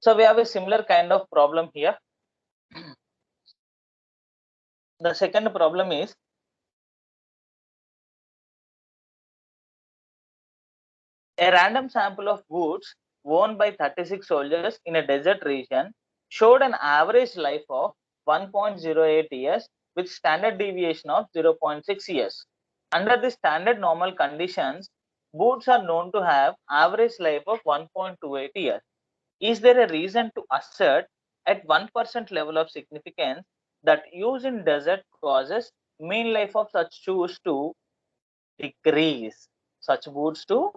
So we have a similar kind of problem here. The second problem is a random sample of goods worn by 36 soldiers in a desert region showed an average life of 1.08 years with standard deviation of 0.6 years. Under the standard normal conditions, boots are known to have average life of 1.28 years. Is there a reason to assert at 1% level of significance that use in desert causes mean life of such shoes to decrease? Such boots to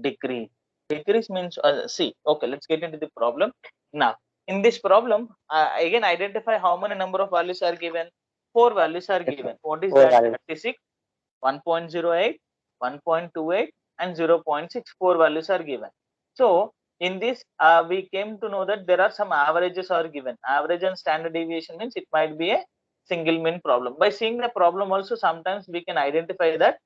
decrease. Decrease means, see, okay, let's get into the problem. Now, in this problem, again, identify how many number of values are given. 4 values are given. What is that? 36, 1.08, 1.28, and 0.64 values are given. So, in this, we came to know that there are some averages are given. Average and standard deviation means it might be a single mean problem. By seeing the problem also, sometimes we can identify that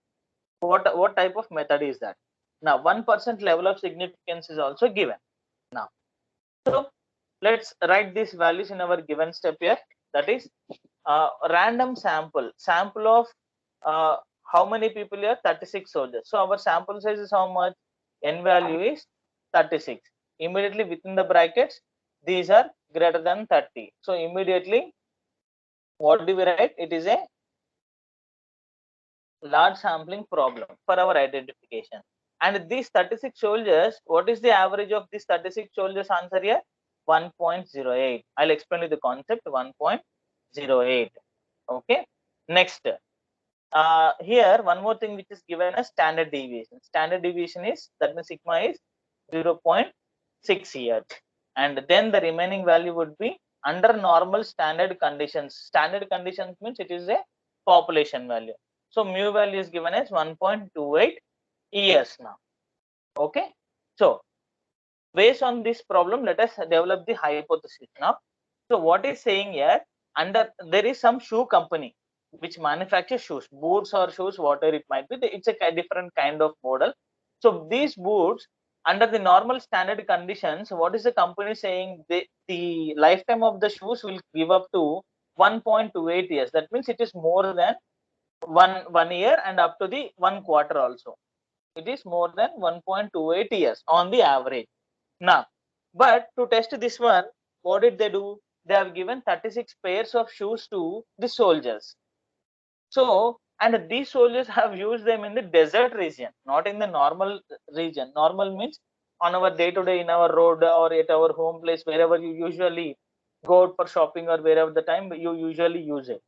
what type of method is that. Now 1% level of significance is also given. Now, so let's write these values in our given step here. That is random sample of how many people here? 36 soldiers. So our sample size is how much? N value is 36. Immediately within the brackets, these are greater than 30. So immediately, what do we write? It is a large sampling problem for our identification. And these 36 soldiers, what is the average of these 36 soldiers? Answer here 1.08. I'll explain you the concept 1.08. Okay. Next, here one more thing which is given as standard deviation. Standard deviation is, that means sigma is 0.6 years. And then the remaining value would be under normal standard conditions. Standard conditions means it is a population value. So mu value is given as 1.28 years now. Okay. So based on this problem, let us develop the hypothesis now. So what is saying here, there is some shoe company which manufactures shoes, boots or shoes, whatever it might be. It's a different kind of model. So these boots, under the normal standard conditions, what is the company saying? The lifetime of the shoes will give up to 1.28 years. That means it is more than one year and up to the 1 quarter also. It is more than 1.28 years on the average. Now, but to test this one, what did they do? They have given 36 pairs of shoes to the soldiers. So, and these soldiers have used them in the desert region, not in the normal region. Normal means on our day to day, in our road or at our home place, wherever you usually go out for shopping or wherever the time you usually use it.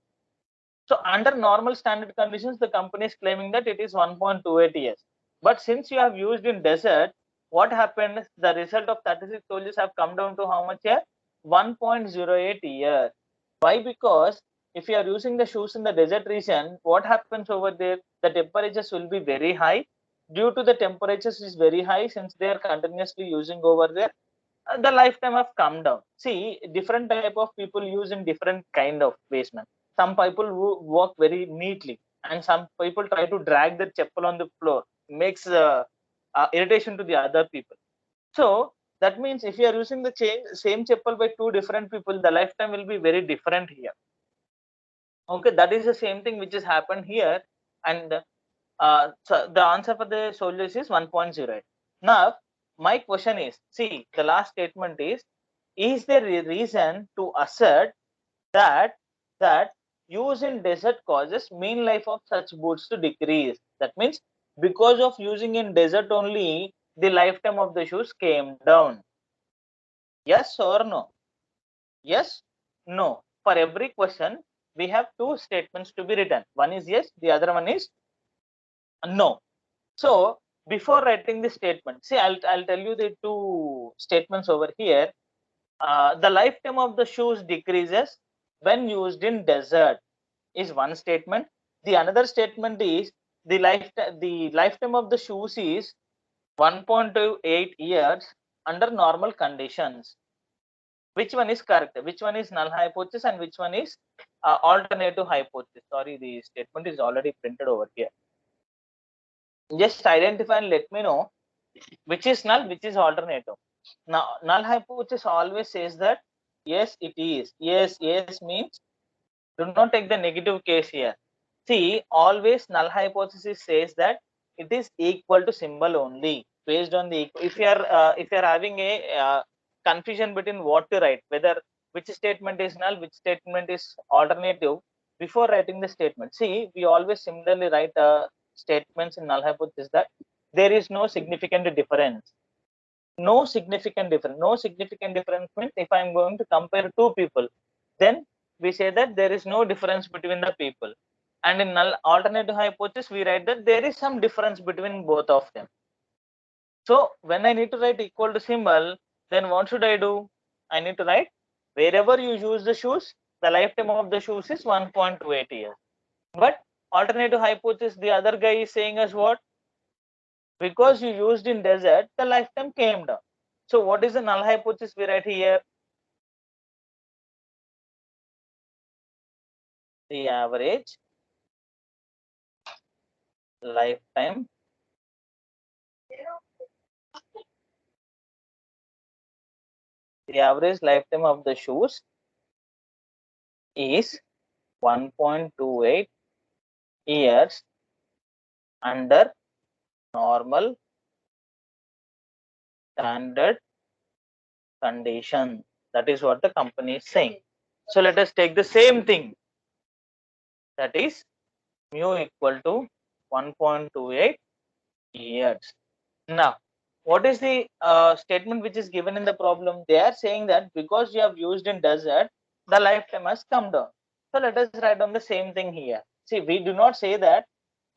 So under normal standard conditions, the company is claiming that it is 1.28 years. But since you have used in desert, what happened? The result of 36 soldiers have come down to how much here? 1.08 year. Why? Because if you are using the shoes in the desert region, what happens over there? The temperatures will be very high. Due to the temperatures is very high, since they are continuously using over there, the lifetime have come down. See, different type of people use in different kind of basement. Some people who walk very neatly, and some people try to drag their chappal on the floor, makes irritation to the other people. So that means if you are using the same chappal by two different people, the lifetime will be very different here. Okay, that is the same thing which has happened here. And so the answer for the soldiers is 1.08. Now my question is, see, the last statement is there a reason to assert that use in desert causes mean life of such boots to decrease? That means because of using in desert only, the lifetime of the shoes came down. Yes or no? Yes, no. For every question, we have two statements to be written. One is yes, the other one is no. So before writing the statement, see, I'll tell you the two statements over here. The lifetime of the shoes decreases when used in desert is one statement. The another statement is the lifetime of the shoes is 1.28 years under normal conditions. Which one is correct? Which one is null hypothesis and which one is alternative hypothesis? Sorry, the statement is already printed over here. Just identify and let me know which is null, which is alternative. Now, null hypothesis always says that yes, it is. Yes, yes means do not take the negative case here. See, always null hypothesis says that it is equal to symbol only based on the. If you are having a confusion between what to write, whether which statement is null, which statement is alternative, before writing the statement. See, we always similarly write statements in null hypothesis that there is no significant difference. No significant difference. No significant difference means if I'm going to compare two people, then we say that there is no difference between the people. And in null alternative hypothesis, we write that there is some difference between both of them. So when I need to write equal to symbol, then what should I do? I need to write wherever you use the shoes, the lifetime of the shoes is 1.28 years. But alternative hypothesis, the other guy is saying us what? Because you used in desert, the lifetime came down. So what is the null hypothesis we write here? The average lifetime of the shoes is 1.28 years under normal standard condition. That is what the company is saying. So let us take the same thing, that is mu equal to 1.28 years. Now, what is the statement which is given in the problem? They are saying that because you have used in desert, the lifetime has come down. So let us write down the same thing here. See, we do not say that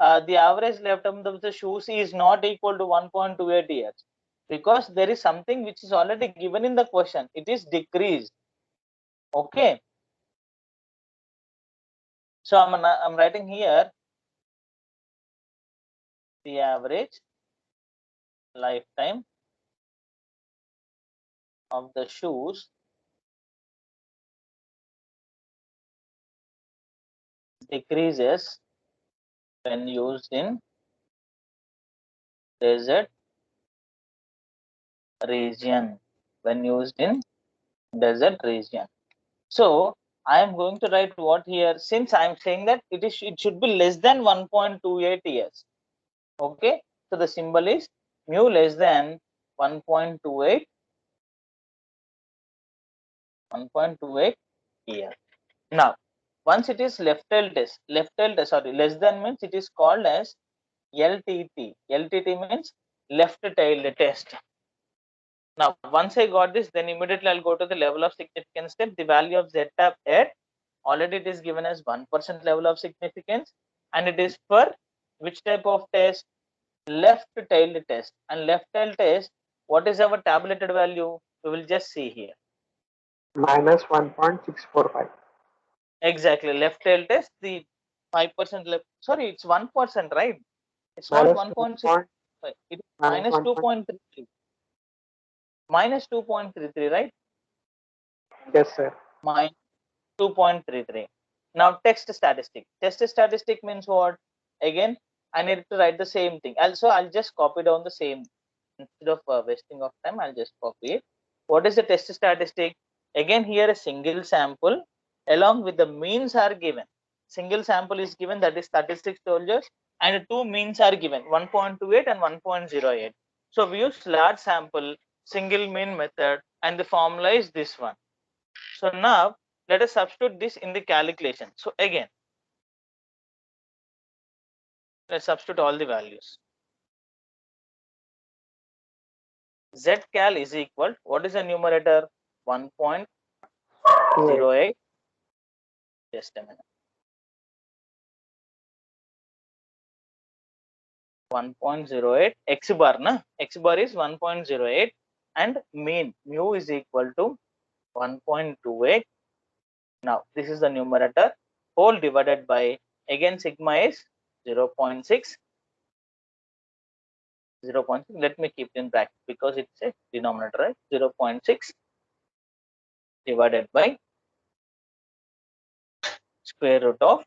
the average lifetime of the shoes is not equal to 1.28 years, because there is something which is already given in the question. It is decreased. Okay. So I'm writing here the average lifetime of the shoes decreases when used in desert region. When used in desert region. So I am going to write what here, since I am saying that it should be less than 1.28 years. Okay, so the symbol is mu less than 1.28 year. Now once it is left tail test, sorry, less than means it is called as LTT. LTT means left tail test. Now, once I got this, then immediately I'll go to the level of significance step. The value of Z tab at already it is given as 1% level of significance, and it is for which type of test? Left tailed test. And left tailed test, what is our tabulated value? We will just see here. Minus 1.645. Exactly, left tail test, the 5% left. Sorry, it's 1%, right? It's not Minus 1.6. It is minus minus 1. 2.33. Minus 2.33, right? Yes, sir. Minus 2.33. Now text statistic. Text statistic means what? Again, I need to write the same thing. Also, I'll just copy down the same. Instead of wasting of time, I'll just copy it. What is the test statistic? Again, here a single sample along with the means are given. Single sample is given, that is 36 soldiers, and two means are given, 1.28 and 1.08. So we use large sample single mean method, and the formula is this one. So now let us substitute this in the calculation. So again, let's substitute all the values. Zcal is equal, what is the numerator? 1.08. Just a minute. 1.08 x bar, na? X bar is 1.08, and mean mu is equal to 1.28. Now this is the numerator, whole divided by, again sigma is 0.6. 0.6. Let me keep it in bracket because it's a denominator, right? 0.6 divided by square root of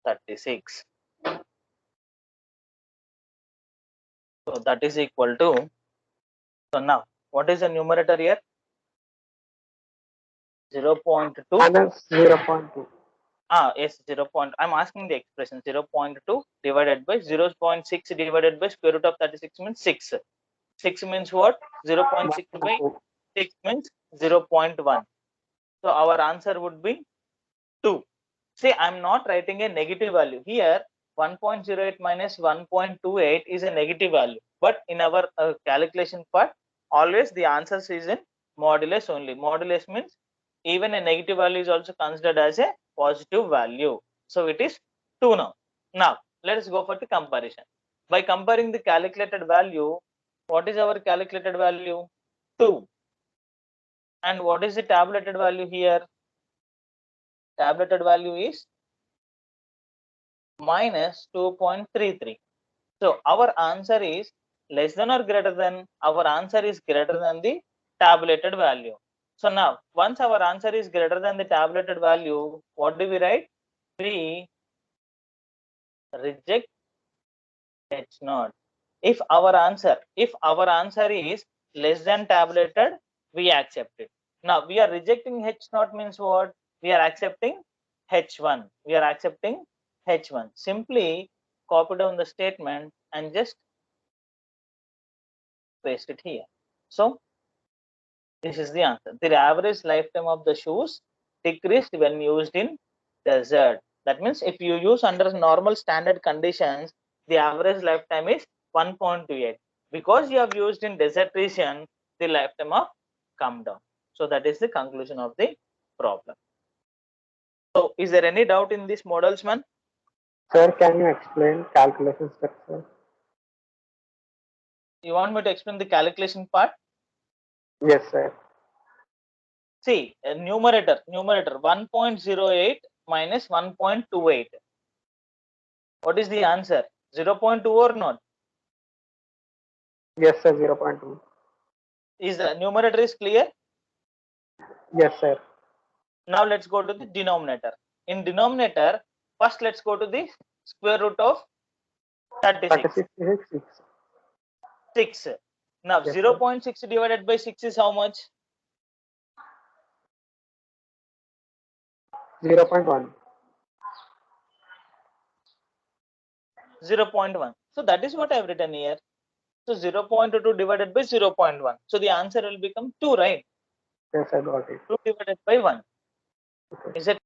36. So that is equal to, so now What is the numerator here? 0.2. Minus 0.2. Yes, 0. I'm asking the expression 0.2 divided by 0.6 divided by square root of 36 means 6. 6 means what? 0.6 by 6 means 0.1. So our answer would be 2. See, I'm not writing a negative value here. 1.08 minus 1.28 is a negative value, but in our calculation part, always the answer is in modulus only. Modulus means even a negative value is also considered as a positive value. So it is 2 now. Now, let us go for the comparison. By comparing the calculated value, what is our calculated value? 2. And what is the tabulated value here? Tabulated value is minus 2.33. So our answer is less than or greater than? Our answer is greater than the tabulated value. So now, once our answer is greater than the tabulated value, what do we write? We reject H naught. If our answer is less than tabulated, we accept it. Now we are rejecting H naught means what? We are accepting H1. We are accepting H1. Simply copy down the statement and just paste it here. So this is the answer. The average lifetime of the shoes decreased when used in desert. That means if you use under normal standard conditions, the average lifetime is 1.28. Because you have used in desert region, the lifetime of come down. So that is the conclusion of the problem. So is there any doubt in this models, man? Sir, can you explain calculation structure? You want me to explain the calculation part? Yes, sir. See, numerator 1.08 minus 1.28. What is the answer? 0.2 or not? Yes, sir. 0.2. Is the numerator is clear? Yes, sir. Now let's go to the denominator. In denominator, first let's go to the square root of 36. 36 is 6. 6. Now Yes, 0.6 divided by 6 is how much? 0.1. 0.1. So that is what I've written here. So 0.2 divided by 0.1. So the answer will become 2, right? Yes, I got it. 2 divided by 1. Okay. Is it